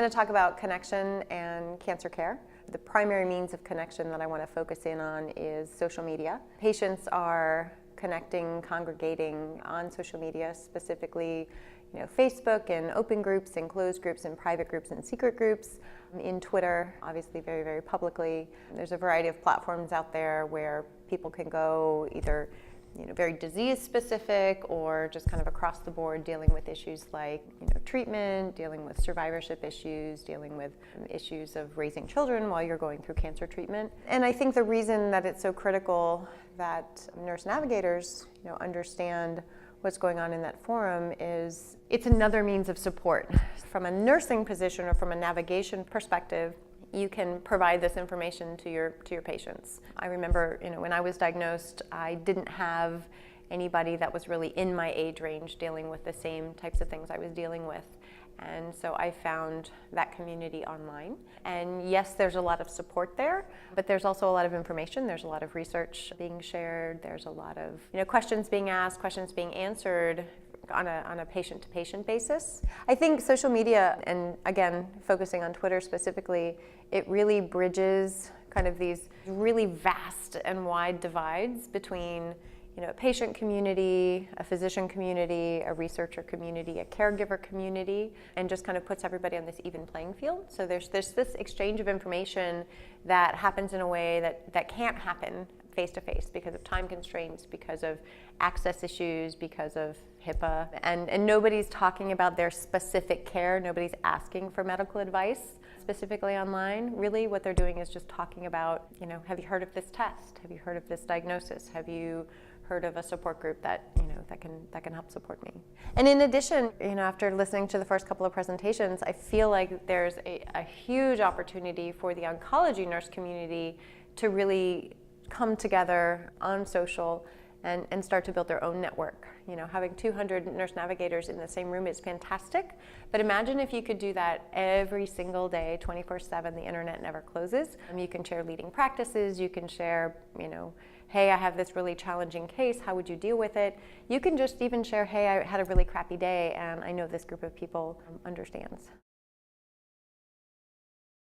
going to talk about connection and cancer care. The primary means of connection that I want to focus in on is social media. Patients are connecting, congregating on social media, specifically Facebook and open groups and closed groups and private groups and secret groups. In Twitter, obviously very, very publicly. There's a variety of platforms out there where people can go either very disease specific or just kind of across the board dealing with issues like treatment, dealing with survivorship issues, dealing with issues of raising children while you're going through cancer treatment. And I think the reason that it's so critical that nurse navigators understand what's going on in that forum is it's another means of support. From a nursing position or from a navigation perspective, you can provide this information to your patients. I remember, when I was diagnosed, I didn't have anybody that was really in my age range dealing with the same types of things I was dealing with. And so I found that community online. And yes, there's a lot of support there, but there's also a lot of information. There's a lot of research being shared. There's a lot of questions being asked, questions being answered on a patient-to-patient basis. I think social media, and again, focusing on Twitter specifically, it really bridges kind of these really vast and wide divides between a patient community, a physician community, a researcher community, a caregiver community, and just kind of puts everybody on this even playing field. So there's this exchange of information that happens in a way that can't happen face-to-face because of time constraints, because of access issues, because of HIPAA, and nobody's talking about their specific care. Nobody's asking for medical advice specifically online. Really what they're doing is just talking about, have you heard of this test? Have you heard of this diagnosis? Have you heard of a support group that can help support me? And in addition, after listening to the first couple of presentations, I feel like there's a huge opportunity for the oncology nurse community to really come together on social and start to build their own network. Having 200 nurse navigators in the same room is fantastic, but imagine if you could do that every single day, 24/7, the internet never closes. You can share leading practices, you can share, hey, I have this really challenging case, how would you deal with it? You can just even share, hey, I had a really crappy day and I know this group of people understands.